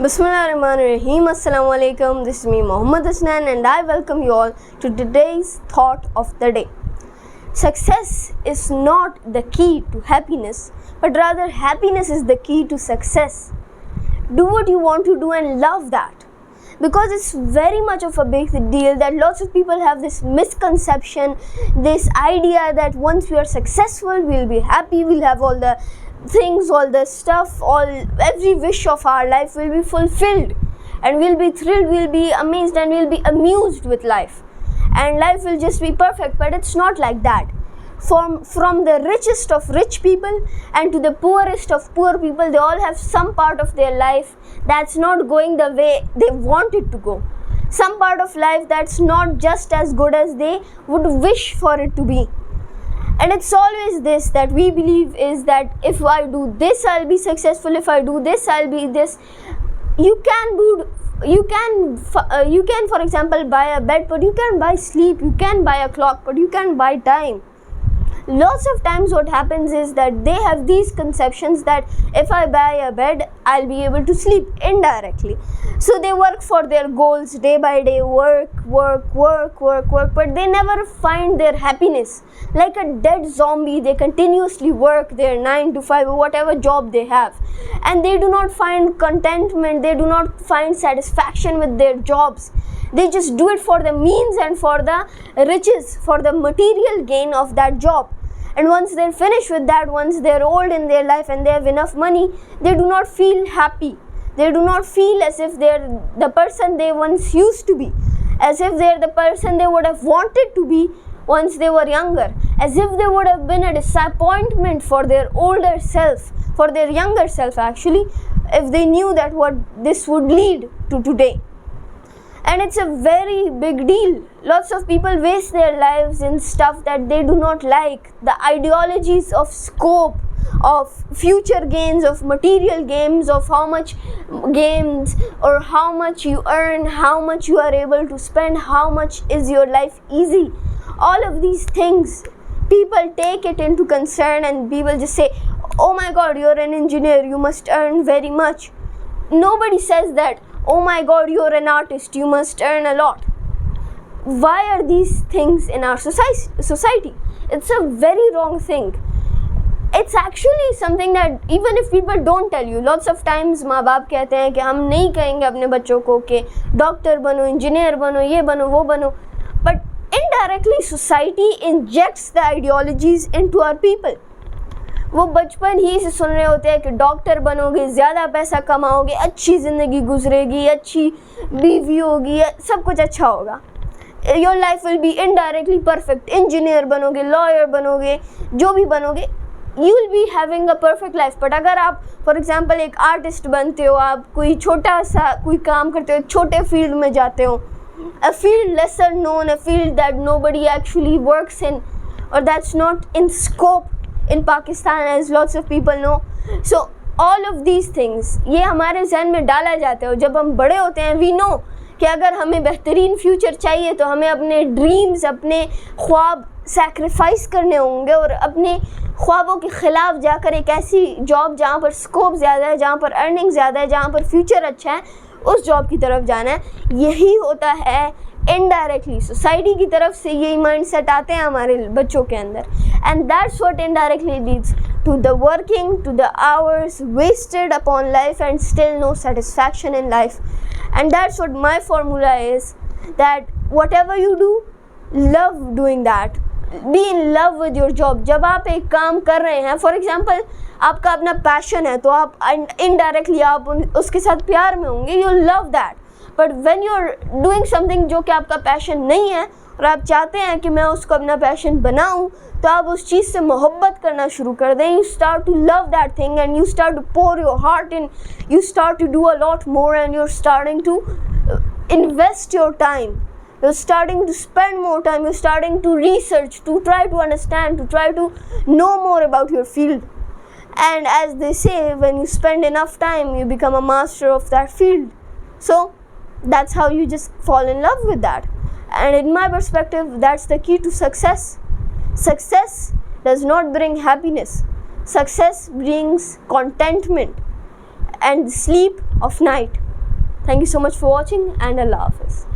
Bismillahirrahmanirrahim. Assalamu alaikum. This is me, Muhammad Hasnain, and I welcome you all to today's thought of the day. Success is not the key to happiness, but rather happiness is the key to success. Do what you want to do and love that. Because it's very much of a big deal that lots of people have this misconception, this idea that once we are successful, we'll be happy, we'll have all the things, all the stuff, every wish of our life will be fulfilled, and we'll be thrilled, we'll be amazed, and we'll be amused with life, and life will just be perfect. But it's not like that. From the richest of rich people and to the poorest of poor people, they all have some part of their life that's not going the way they want it to go, some part of life that's not just as good as they would wish for it to be. And it's always this that we believe is that if I do this, I'll be successful. If I do this, I'll be this. You can, for example, buy a bed, but you can't buy sleep. You can buy a clock, but you can't buy time. Lots of times what happens is that they have these conceptions that if I buy a bed, I'll be able to sleep indirectly. So they work for their goals day by day, work, but they never find their happiness. Like a dead zombie, they continuously work their 9 to 5 or whatever job they have, and they do not find contentment, they do not find satisfaction with their jobs. They just do it for the means and for the riches, for the material gain of that job. And once they're finished with that, once they're old in their life and they have enough money, they do not feel happy. They do not feel as if they're the person they once used to be, as if they're the person they would have wanted to be once they were younger, as if they would have been a disappointment for their older self, for their younger self actually, if they knew that what this would lead to today. And it's a very big deal. Lots of people waste their lives in stuff that they do not like. The ideologies of scope, of future gains, of material gains, of how much gains or how much you earn, how much you are able to spend, how much is your life easy. All of these things, people take it into concern and people just say, oh my God, you're an engineer, you must earn very much. Nobody says that, oh my God, you're an artist, you must earn a lot. Why are these things in our society? It's a very wrong thing. It's actually something that even if people don't tell you, lots of times माँ बाप कहते हैं कि हम नहीं कहेंगे अपने बच्चों को कि डॉक्टर बनो, इंजीनियर बनो, ये बनो, वो बनो. But indirectly society injects the ideologies into our people. वो बचपन ही से सुन रहे होते हैं कि डॉक्टर बनोगे, ज़्यादा पैसा कमाओगे, अच्छी ज़िंदगी गुजरेगी, अच्छी बीवी होगी, सब कुछ अच्छा होगा. Your life will be indirectly perfect. Engineer बनोगे, लॉयर बनोगे, जो भी बनोगे, you will be having a perfect life. But अगर आप फॉर एग्जाम्पल एक आर्टिस्ट बनते हो, आप कोई छोटा सा कोई काम करते हो, छोटे फील्ड में जाते हो, a field lesser known, a field that nobody actually works in, or that's not in scope in Pakistan, as lots of people know. So all of these things, ये हमारे जहन में डाला जाता है. जब हम बड़े होते हैं, we know कि अगर हमें बेहतरीन फ्यूचर चाहिए तो हमें अपने ड्रीम्स, अपने ख्वाब सैक्रिफाइस करने होंगे और अपने ख्वाबों के ख़िलाफ़ जाकर एक ऐसी जॉब जहाँ पर स्कोप ज़्यादा है, जहाँ पर अर्निंग ज़्यादा है, जहाँ पर फ्यूचर अच्छा है, उस जॉब की तरफ जाना है. यही होता है इनडायरेक्टली सोसाइटी की तरफ से यही माइंडसेट आते हैं हमारे बच्चों के अंदर. And that's what indirectly leads to the working, to the hours wasted upon life and still no satisfaction in life. And that's what my formula is, that whatever you do, love doing that. Be in love with your job. जब आप एक काम कर रहे हैं, for example, आपका अपना passion है, तो आप indirectly आप उसके साथ प्यार में होंगे, you'll love that. But when you're doing something जो कि आपका पैशन नहीं है और आप चाहते हैं कि मैं उसको अपना पैशन बनाऊं, तो आप उस चीज़ से मोहब्बत करना शुरू कर दें. You start to love that thing and you start to pour your heart in. You start to do a lot more and you're starting to invest your time. You're starting to spend more time. You're starting to research, to try to understand, to try to know more about your field. And as they say, when you spend enough time, you become a master of that field. So that's how you just fall in love with that. And in my perspective, that's the key to success. Success does not bring happiness. Success brings contentment and sleep of night. Thank you so much for watching, and Allah Hafiz.